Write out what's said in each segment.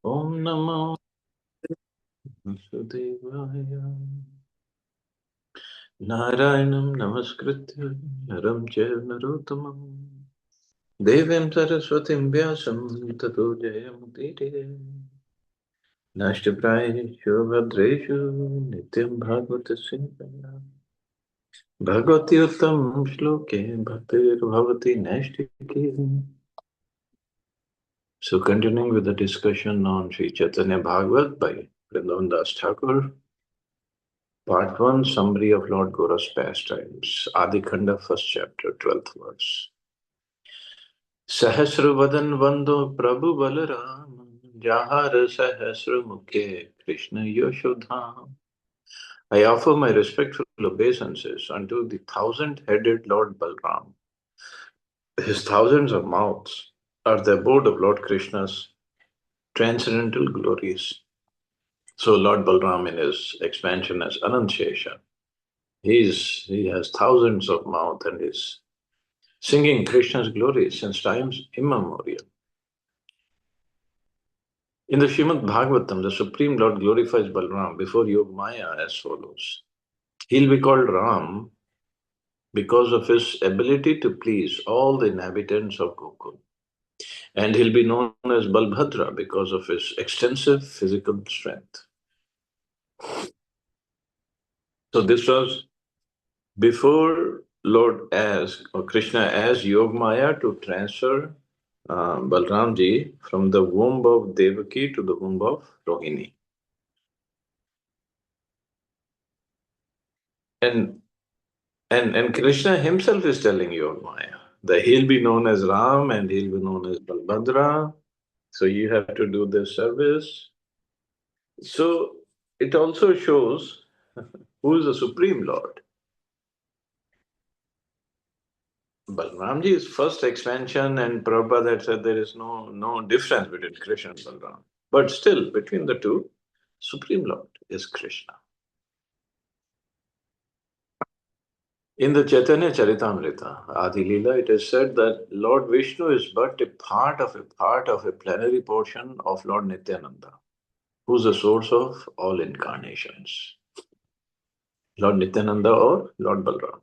Om Namo Vasudevaya. Narayanam Namaskritya Naram Chaiva Narottamam Devim Saraswatim Vyasam Tato Jayamudire Nashtaprayeshu Bhadreshu Nityam Bhagavata Singha Bhagavati Uttam Shloke Bhaktir Bhavati Nashtiki. So continuing with the discussion on Sri Chaitanya Bhagavat by Vrindavan Das Thakur, Part 1, Summary of Lord Gaura's Pastimes, Adikhanda, first chapter, 12th verse. Sahasravadan Vando Prabhu Balaram, Jahar Sahasra Mukhe Krishna Yashodham. I offer my respectful obeisances unto the thousand-headed Lord Balram. His thousands of mouths are the abode of Lord Krishna's transcendental glories. So Lord Balram in his expansion as Anant Shesha, he has thousands of mouths and is singing Krishna's glories since times immemorial. In the Srimad Bhagavatam, the Supreme Lord glorifies Balram before Yogamaya as follows. He'll be called Ram because of his ability to please all the inhabitants of Gokul. And he'll be known as Balbhadra because of his extensive physical strength. So this was before Lord asked, or Krishna asked Yogamaya to transfer Balramji from the womb of Devaki to the womb of Rohini. And and Krishna himself is telling Yogamaya that he'll be known as Ram and he'll be known as Balbhadra. So you have to do this service. So it also shows who is the Supreme Lord. Balramji's first expansion, and Prabhupada had said there is no difference between Krishna and Balram. But still, between the two, Supreme Lord is Krishna. In the Chaitanya Charitamrita, Adi Leela, it is said that Lord Vishnu is but a part of a plenary portion of Lord Nityananda, who is the source of all incarnations. Lord Nityananda or Lord Balram.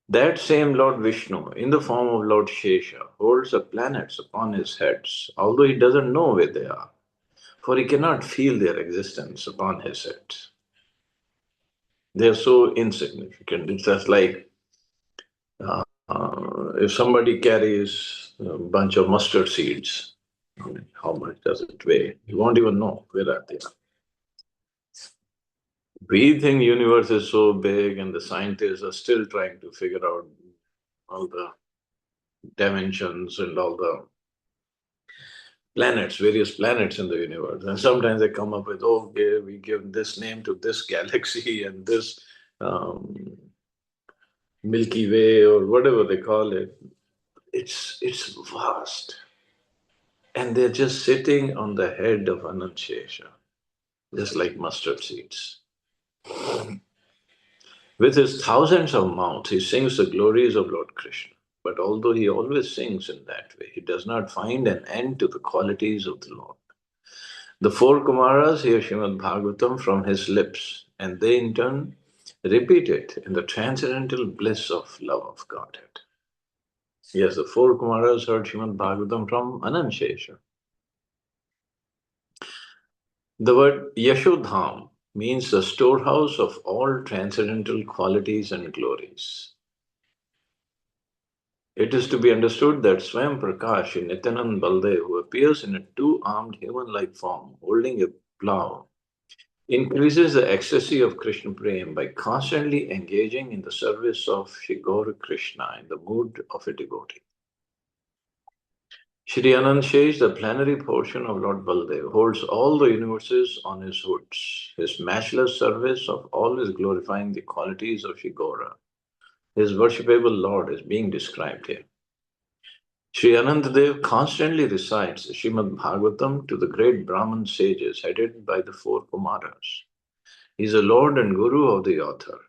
That same Lord Vishnu, in the form of Lord Shesha, holds the planets upon his heads, although he doesn't know where they are, for he cannot feel their existence upon his heads. They are so insignificant. It's just like if somebody carries a bunch of mustard seeds, how much does it weigh? You won't even know where are they. We think the universe is so big and the scientists are still trying to figure out all the dimensions and all the planets, various planets in the universe. And sometimes they come up with, oh, okay, we give this name to this galaxy and this um, Milky Way or whatever they call it. It's vast. And they're just sitting on the head of Anant Shesha, just like mustard seeds. With his thousands of mouths, he sings the glories of Lord Krishna. But although he always sings in that way, he does not find an end to the qualities of the Lord. The four Kumaras hear Srimad Bhagavatam from his lips, and they in turn repeat it in the transcendental bliss of love of Godhead. Yes, the four Kumaras heard Srimad Bhagavatam from Anant Shesha. The word Yashodham means the storehouse of all transcendental qualities and glories. It is to be understood that Swayam Prakash in Nityanand Baldev, who appears in a two-armed human-like form holding a plough, increases the ecstasy of Krishna Prem by constantly engaging in the service of Shri Gaura Krishna in the mood of a devotee. Shri Anand Shesh, the plenary portion of Lord Baldev, holds all the universes on his hoods. His matchless service of always glorifying the qualities of Shri Gaura, his worshipable Lord, is being described here. Sri Anantadev constantly recites the Srimad Bhagavatam to the great Brahmin sages headed by the four Kumaras. He is the Lord and Guru of the author,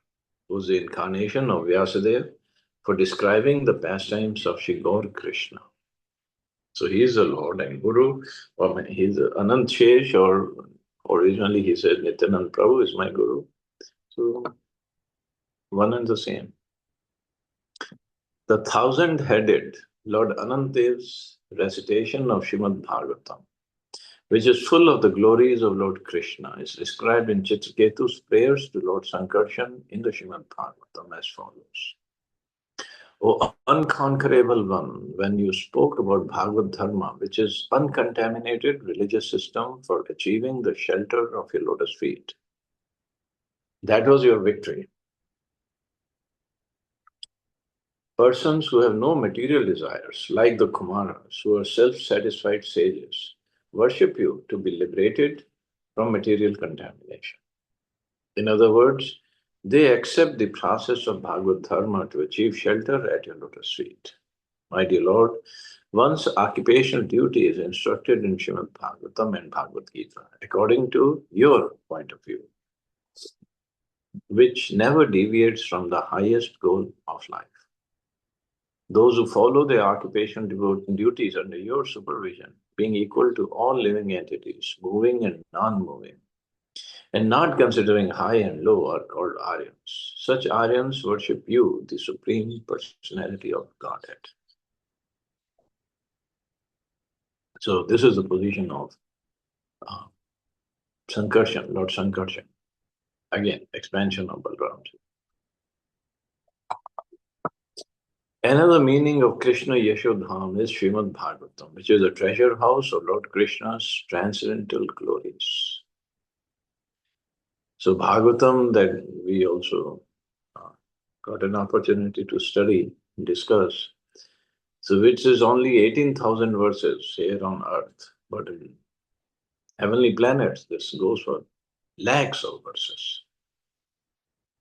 who is the incarnation of Vyasadeva for describing the pastimes of Shri Gaur Krishna. So he is the Lord and Guru, or he's Anant Shesh, or originally he said Nityanand Prabhu is my Guru. So one and the same. The thousand-headed Lord Anantdev's recitation of Srimad Bhagavatam, which is full of the glories of Lord Krishna, is described in Chitraketu's prayers to Lord Sankarshan in the Srimad Bhagavatam as follows. O unconquerable one, when you spoke about Bhagavad Dharma, which is uncontaminated religious system for achieving the shelter of your lotus feet, that was your victory. Persons who have no material desires, like the Kumaras, who are self-satisfied sages, worship you to be liberated from material contamination. In other words, they accept the process of Bhagavad Dharma to achieve shelter at your lotus feet. My dear Lord, one's occupational duty is instructed in Srimad Bhagavatam and Bhagavad Gita according to your point of view, which never deviates from the highest goal of life. Those who follow their occupational duties under your supervision, being equal to all living entities, moving and non-moving, and not considering high and low, are called Aryans. Such Aryans worship you, the Supreme Personality of Godhead. So this is the position of uh, Sankarshan, Lord Sankarshan. Again, expansion of Balramji. Another meaning of Krishna Yashodham is Srimad Bhagavatam, which is a treasure house of Lord Krishna's transcendental glories. So Bhagavatam, that we also uh, got an opportunity to study, discuss, so which is only 18,000 verses here on earth, but in heavenly planets, this goes for lakhs of verses.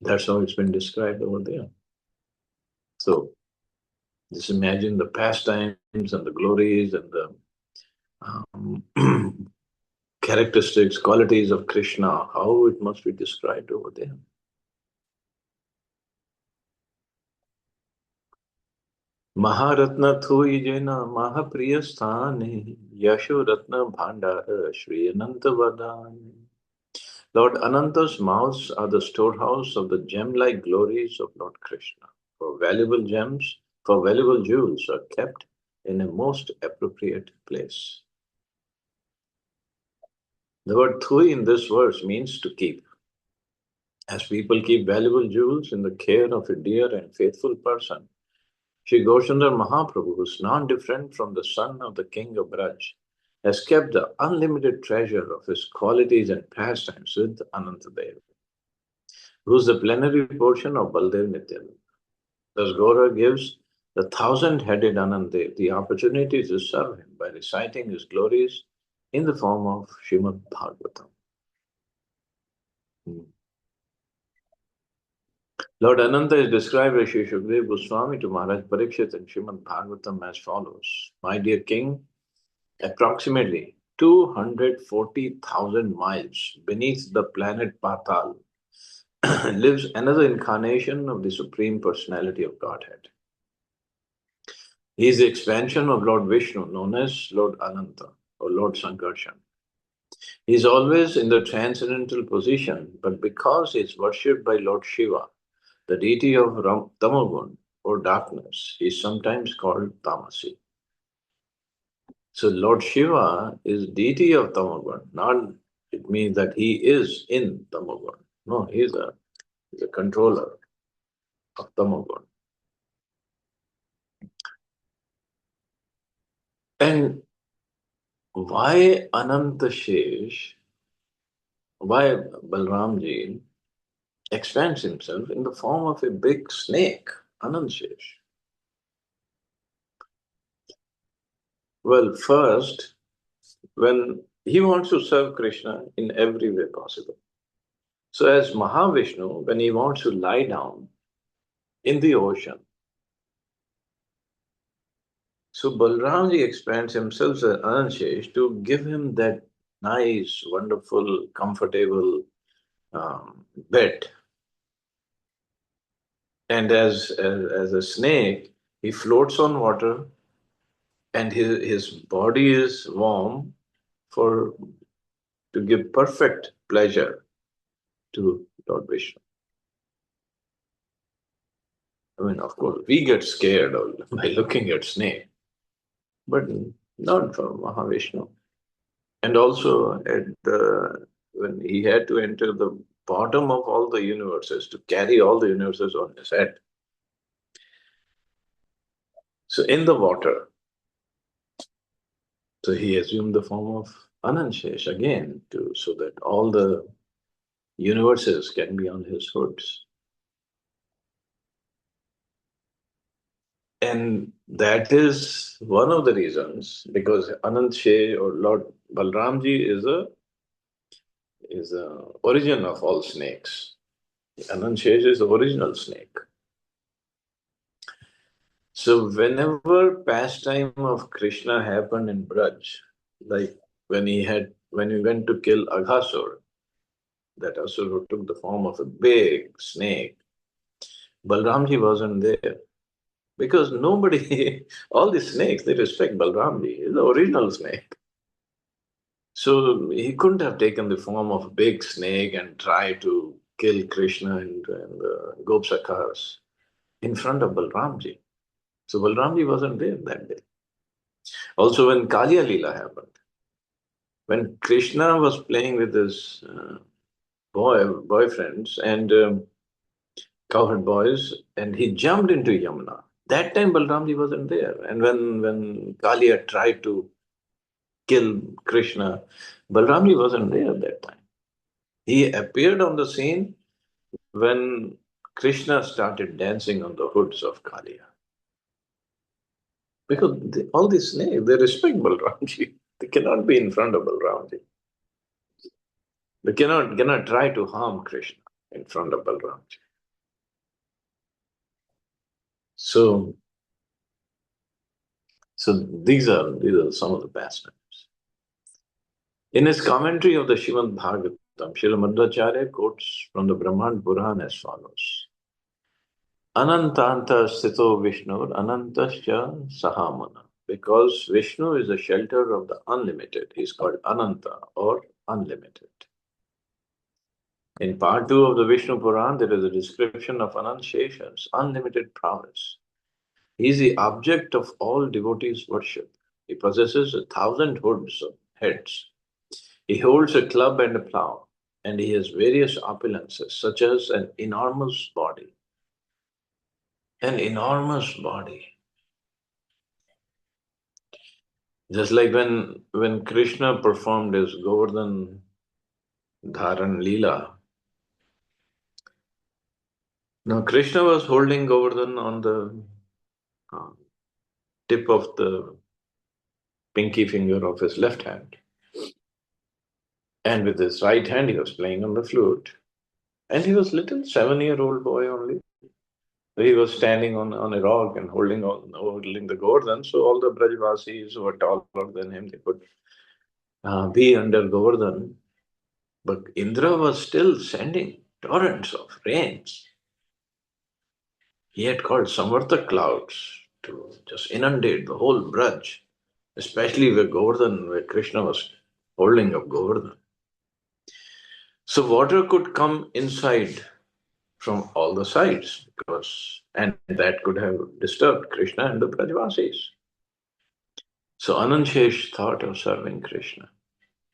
That's how it's been described over there. So just imagine the pastimes and the glories and the characteristics, qualities of Krishna, how it must be described over there. Maharatna Thui Jena Mahapriya Sthane Yasho Ratna Bhandara Shri Ananta Vadane. Lord Ananta's mouths are the storehouse of the gem-like glories of Lord Krishna. For valuable gems, for valuable jewels are kept in a most appropriate place. The word Thui in this verse means to keep. As people keep valuable jewels in the care of a dear and faithful person, Sri Gaurchandra Mahaprabhu, who is non-different from the son of the king of Braj, has kept the unlimited treasure of his qualities and pastimes with Anantadev, who is the plenary portion of Baldev Nityananda. Thus Gaura gives the thousand-headed Anantadev the opportunity to serve him by reciting his glories in the form of Srimad Bhagavatam. Lord Ananta is described by Sri Shukdev Goswami to Maharaj Parikshit in Srimad Bhagavatam as follows. My dear king, approximately 240,000 miles beneath the planet Patal lives another incarnation of the Supreme Personality of Godhead. He is the expansion of Lord Vishnu, known as Lord Ananta or Lord Sankarshan. He is always in the transcendental position, but because he is worshipped by Lord Shiva, the deity of Tamagun or darkness, he is sometimes called Tamasi. So Lord Shiva is deity of Tamagun, not it means that he is in Tamagun. No, he's a controller of Tamagun. And why Ananta Shesh, why Balramji expands himself in the form of a big snake, Anant Shesh? Well, first, when he wants to serve Krishna in every way possible. So as Mahavishnu, when he wants to lie down in the ocean, so Balramji expands himself as Anantshesh to give him that nice, wonderful, comfortable bed. And as a snake, he floats on water and his body is warm for to give perfect pleasure to Lord Vishnu. I mean, of course, we get scared by looking at snake, but not for Mahavishnu. And also, when he had to enter the bottom of all the universes to carry all the universes on his head. So in the water, so he assumed the form of Ananshesh again, so that all the universes can be on his hoods. And that is one of the reasons, because Ananshesh or Lord Balramji is a origin of all snakes. Ananshesh is the original snake. So whenever pastime of Krishna happened in Braj, like when he went to kill Aghasur, that Asur who took the form of a big snake, Balramji wasn't there. Because nobody, all the snakes, they respect Balramji. He's the original snake. So he couldn't have taken the form of a big snake and try to kill Krishna and Gopsakhas in front of Balramji. So Balramji wasn't there that day. Also, when Kalya Leela happened, when Krishna was playing with his boyfriends and cowherd boys, and he jumped into Yamuna. That time Balramji wasn't there. And when Kalia tried to kill Krishna, Balramji wasn't there at that time. He appeared on the scene when Krishna started dancing on the hoods of Kalia. Because all these snakes, they respect Balramji. They cannot be in front of Balramji. They cannot try to harm Krishna in front of Balramji. So, so these are some of the pastimes. In his commentary of the Srimad Bhagavatam, Srila Madhvacharya quotes from the Brahman Puran as follows. Anantanta sthito Vishnur anantascha sahamana. Because Vishnu is the shelter of the unlimited, he is called Ananta or unlimited. In part 2 of the Vishnu Puran, there is a description of Anantashesha's unlimited prowess. He is the object of all devotees' worship. He possesses 1,000 heads. He holds a club and a plough, and he has various opulences, such as an enormous body. An enormous body. Just like when Krishna performed his Govardhan Dharan Leela. Now, Krishna was holding Govardhan on the uh, tip of the pinky finger of his left hand. And with his right hand, he was playing on the flute. And he was little 7-year-old boy only. He was standing on a rock and holding the Govardhan. So all the Brajvasis who were taller than him, they could be under Govardhan. But Indra was still sending torrents of rains. He had called Samartha clouds to just inundate the whole Braj, especially where Krishna was holding up Govardhan. So water could come inside from all the sides and that could have disturbed Krishna and the Brajvasis. So Ananshesh thought of serving Krishna.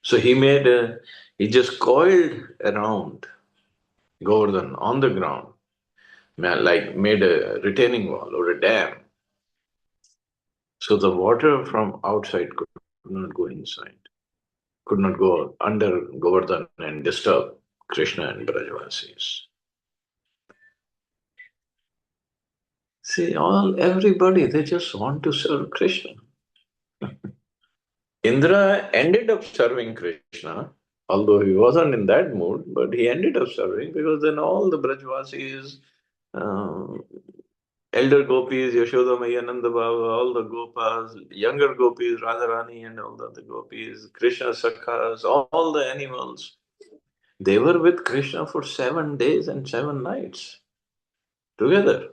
So he just coiled around Govardhan on the ground, like made a retaining wall or a dam. So the water from outside could not go inside, could not go under Govardhan and disturb Krishna and Brajvasis. See, everybody, they just want to serve Krishna. Indra ended up serving Krishna, although he wasn't in that mood, but he ended up serving because then all the Brajvasis, uh, elder gopis, Yashoda Maya, Nanda Baba, all the gopas, younger gopis, Radharani and all the other gopis, Krishna Sakhas, all the animals, they were with Krishna for 7 days and 7 nights together.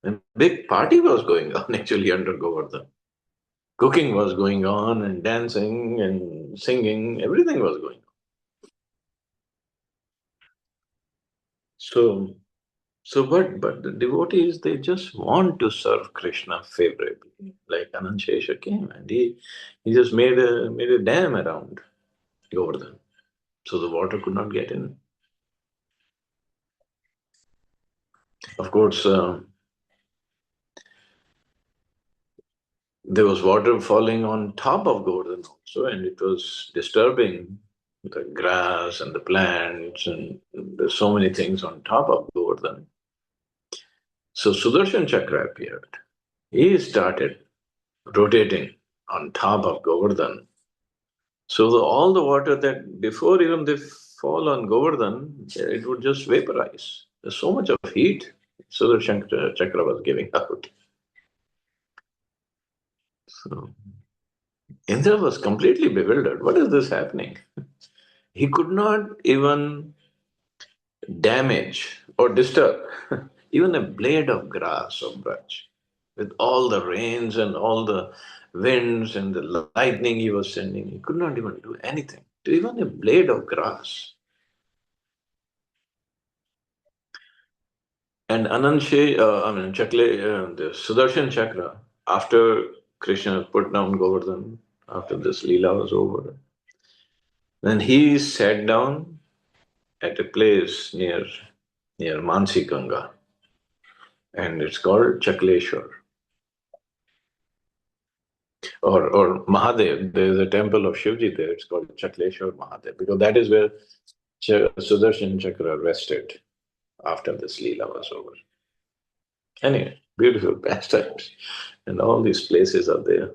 A big party was going on actually under Govardhan. Cooking was going on and dancing and singing, everything was going on. So, but the devotees, they just want to serve Krishna favorably. Like Ananshesha came and he just made a dam around Govardhan. So the water could not get in. Of course, there was water falling on top of Govardhan also, and it was disturbing the grass and the plants, and there's so many things on top of Govardhan. So Sudarshan Chakra appeared. He started rotating on top of Govardhan. So all the water that before even they fall on Govardhan, it would just vaporize. There's so much of heat Sudarshan Chakra was giving out. So Indra was completely bewildered. What is this happening? He could not even damage or disturb even a blade of grass or brush. With all the rains and all the winds and the lightning he was sending, he could not even do anything to even a blade of grass. And the Sudarshan Chakra, after Krishna put down Govardhan, after this Leela was over, then he sat down at a place near Mansi Ganga, and it's called Chakleshwar or Mahadev. There's a temple of Shivji there. It's called Chakleshwar Mahadev because that is where Sudarshan Chakra rested after this Leela was over. Anyway, beautiful pastimes, and all these places are there.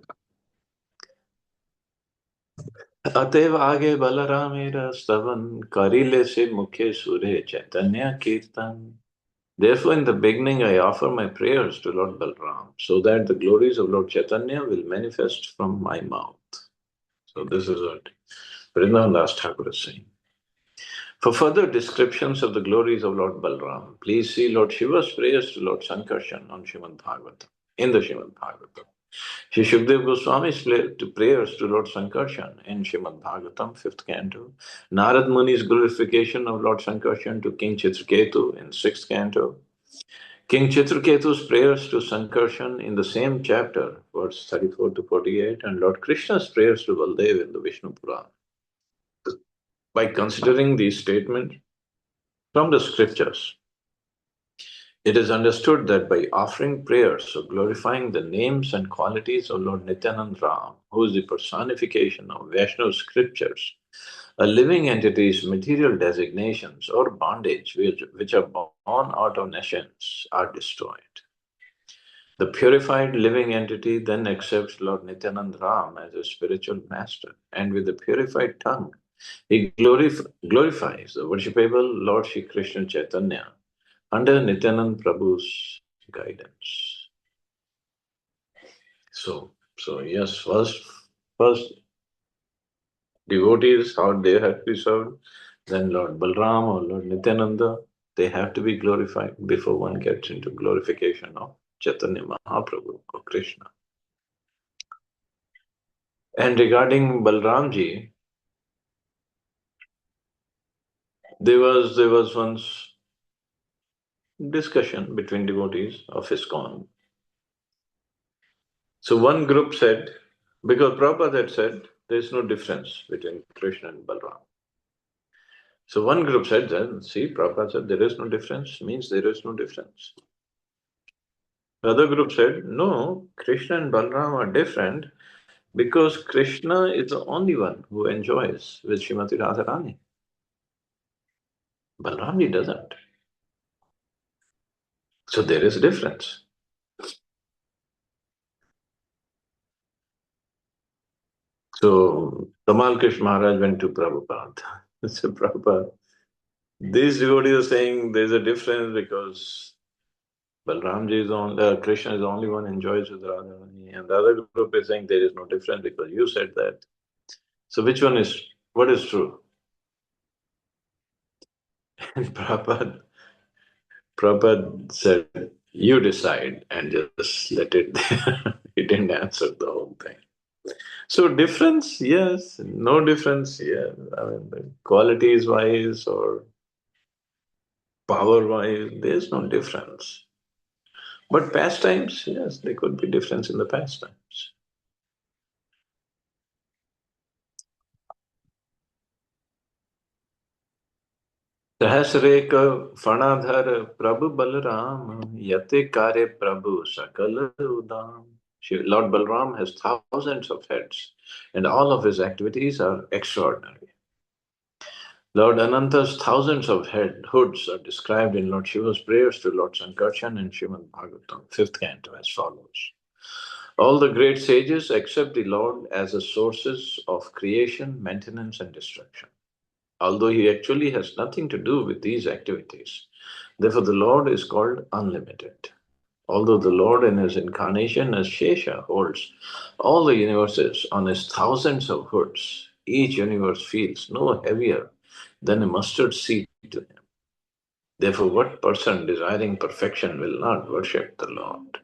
अतएव आगे बलरामेरा स्तवन करिले से मुखे सुरे चैतन्य कीर्तन. Therefore, in the beginning, I offer my prayers to Lord Balram, so that the glories of Lord Chaitanya will manifest from my mouth. So, this is what Vrindavan Das Thakur is saying. For further descriptions of the glories of Lord Balram, please see Lord Shiva's prayers to Lord Sankarshan on Srimad Bhagavata, in the Srimad Bhagavata. Shri Shukdev Goswami's prayers to Lord Sankarshan in Srimad Bhagavatam, 5th canto. Narad Muni's glorification of Lord Sankarshan to King Chitraketu in 6th canto. King Chitraketu's prayers to Sankarshan in the same chapter, verse 34 to 48, and Lord Krishna's prayers to Baldev in the Vishnu Purana. By considering these statements from the scriptures, it is understood that by offering prayers or glorifying the names and qualities of Lord Nityanand Ram, who is the personification of Vaishnava scriptures, a living entity's material designations or bondage which are born out of nations are destroyed. The purified living entity then accepts Lord Nityanand Ram as a spiritual master, and with a purified tongue, he glorifies the worshipable Lord Shri Krishna Chaitanya under Nityanand Prabhu's guidance. So yes, first devotees, how they have to be served, then Lord Balram or Lord Nityananda, they have to be glorified before one gets into glorification of Chaitanya Mahaprabhu or Krishna. And regarding Balramji, there was once discussion between devotees of ISKCON. So one group said, because Prabhupada had said there is no difference between Krishna and Balram. So one group said that, see, Prabhupada said there is no difference, means there is no difference. The other group said, no, Krishna and Balram are different because Krishna is the only one who enjoys with Srimati Radharani. Balramji doesn't. So there is a difference. So Tamal Krishna Maharaj went to Prabhupada. So Prabhupada, these devotees are saying there's a difference because Balramji is on, Krishna is the only one who enjoys with Radharani, and the other group is saying there is no difference because you said that. So which one is, what is true? And Prabhupada said, you decide and just let it there. He didn't answer the whole thing. So difference, yes. No difference, yeah. I mean, qualities wise or power wise, there's no difference. But pastimes, yes, there could be difference in the pastimes. सहस्रेक फणाधर प्रभु बलराम यते कार्य प्रभु सकल उदाम. Lord Balram has thousands of heads, and all of his activities are extraordinary. Lord Ananta's thousands of hoods are described in Lord Shiva's prayers to Lord Sankarshan in Srimad Bhagavatam, fifth canto, as follows. All the great sages accept the Lord as the sources of creation, maintenance, and destruction, although he actually has nothing to do with these activities. Therefore, the Lord is called unlimited. Although the Lord in his incarnation as Shesha holds all the universes on his thousands of hoods, each universe feels no heavier than a mustard seed to him. Therefore, what person desiring perfection will not worship the Lord?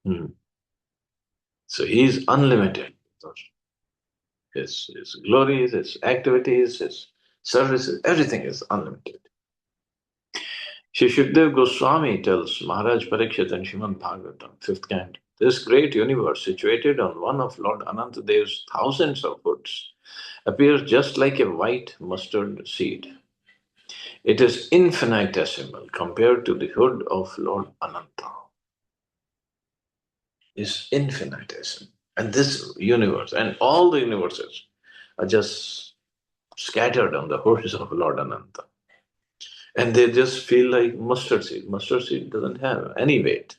Hmm. So he is unlimited. His glories, his activities, his services, everything is unlimited. Shri Shukdev Goswami tells Maharaj Parikshit in Srimad Bhagavatam, fifth canto, this great universe, situated on one of Lord Anantadev's thousands of hoods, appears just like a white mustard seed. It is infinitesimal compared to the hood of Lord Ananta. Is infinitesimal. And this universe and all the universes are just scattered on the hoods of Lord Ananta. And they just feel like mustard seed. Mustard seed doesn't have any weight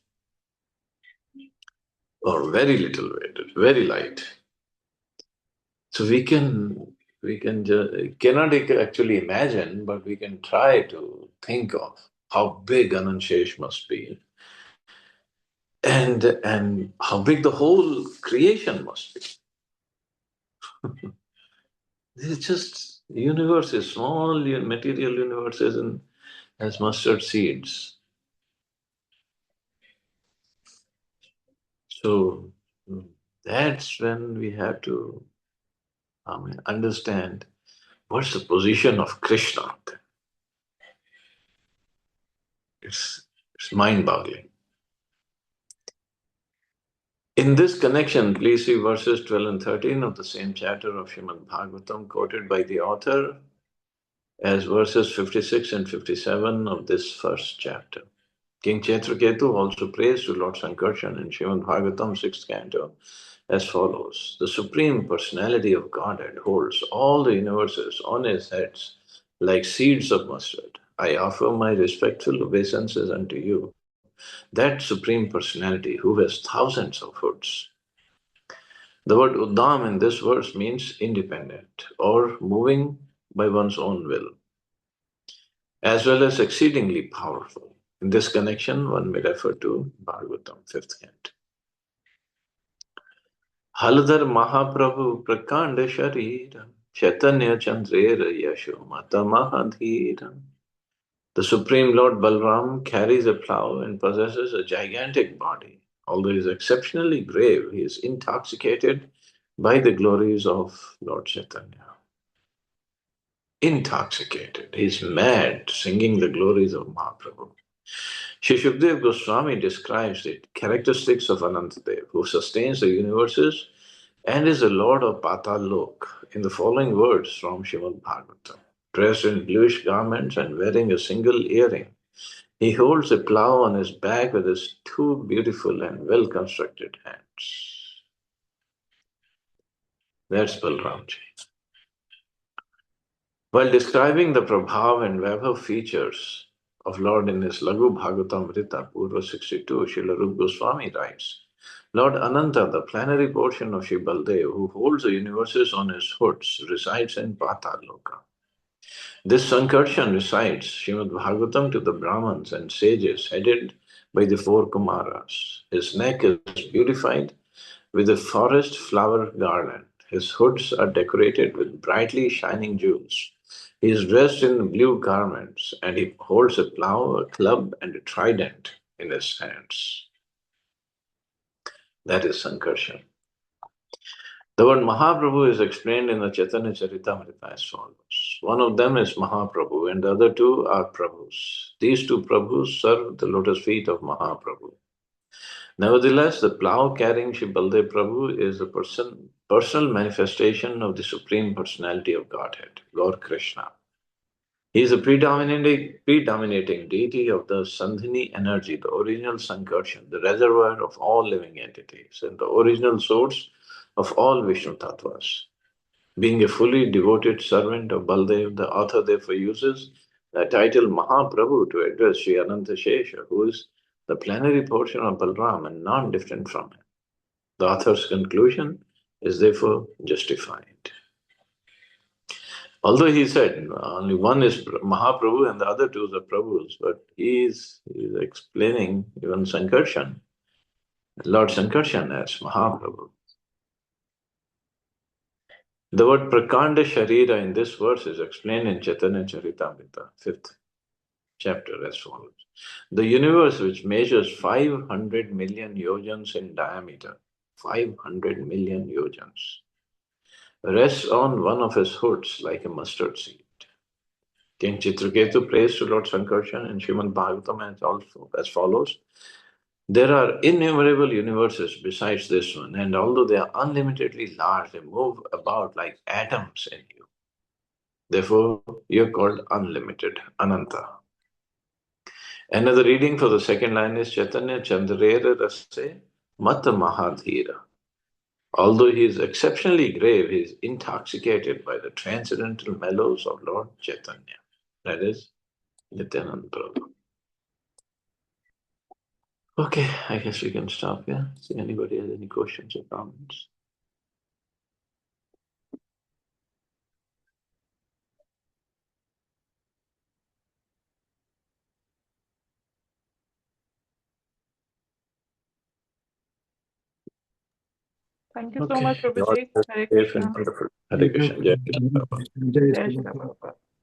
or very little weight, it's very light. So cannot actually imagine, but we can try to think of how big Anand Shesh must be, and how big the whole creation must be. It's just universes, small material universes, and as mustard seeds. So that's when we have to understand what's the position of Krishna. It's mind-boggling. In this connection, please see verses 12 and 13 of the same chapter of Srimad Bhagavatam, quoted by the author as verses 56 and 57 of this first chapter. King Chetraketu also prays to Lord Sankarshan in Srimad Bhagavatam, sixth canto, as follows. The Supreme Personality of Godhead holds all the universes on his heads like seeds of mustard. I offer my respectful obeisances unto you, that Supreme Personality who has thousands of hoods. The word Uddam in this verse means independent or moving by one's own will, as well as exceedingly powerful. In this connection, one may refer to Bhagavatam, fifth canto. Haladhar Mahaprabhu Prakanda Sharira Chaitanya Chandrera Yasho Mata Mahadhira. The Supreme Lord Balram carries a plough and possesses a gigantic body. Although he is exceptionally brave, he is intoxicated by the glories of Lord Chaitanya. Intoxicated, he is mad singing the glories of Mahaprabhu. Shri Shukdev Goswami describes the characteristics of Anantadev, who sustains the universes and is the lord of Patal Lok, in the following words from Srimad Bhagavatam. Dressed in bluish garments and wearing a single earring, he holds a plough on his back with his two beautiful and well constructed hands. That's Balramji. While describing the Prabhav and Vaibhav features of Lord in his Laghu Bhagavatamrita, Purva 62, Srila Rupa Goswami writes, Lord Ananta, the plenary portion of Shri Baldev, who holds the universes on his hoods, resides in Pataloka. This Sankarshan recites Srimad Bhagavatam to the Brahmins and sages headed by the four Kumaras. His neck is beautified with a forest flower garland. His hoods are decorated with brightly shining jewels. He is dressed in blue garments and he holds a plough, a club, and a trident in his hands. That is Sankarshan. The word Mahaprabhu is explained in the Chaitanya Charitamrita as follows. One of them is Mahaprabhu and the other two are Prabhus. These two Prabhus serve the lotus feet of Mahaprabhu. Nevertheless, the plough-carrying Shri Baldev Prabhu is a personal manifestation of the Supreme Personality of Godhead, Lord Krishna. He is a predominating deity of the Sandhini energy, the original Sankarshan, the reservoir of all living entities, and the original source of all Vishnu Tattvas. Being a fully devoted servant of Baldev, the author therefore uses the title Mahaprabhu to address Sri Ananta Shesha, who is the plenary portion of Balram and not different from him. The author's conclusion is therefore justified. Although he said only one is Mahaprabhu and the other two are Prabhus, but he's explaining even Sankarshan, Lord Sankarshan as Mahaprabhu. The word Prakanda Sharira in this verse is explained in Chaitanya Charitamrita, 5th chapter as follows. The universe, which measures 500 million yojans in diameter, 500 million yojans, rests on one of his hoods like a mustard seed. King Chitraketu prays to Lord Sankarshan in Srimad Bhagavatam as follows. There are innumerable universes besides this one, and although they are unlimitedly large, they move about like atoms in you. Therefore, you are called unlimited, Ananta. Another reading for the second line is Chaitanya Chandrera Rase Mata Mahadhira. Although he is exceptionally grave, he is intoxicated by the transcendental mellows of Lord Chaitanya. That is Nityananda Prabhu. Okay, I guess we can stop here. See anybody has any questions or comments? Thank you so much, Lord Prabhuji. bless Hare you, safe and Krishna. wonderful. Hare Krishna. Jai Krishna. Jai Shri Prabhupada.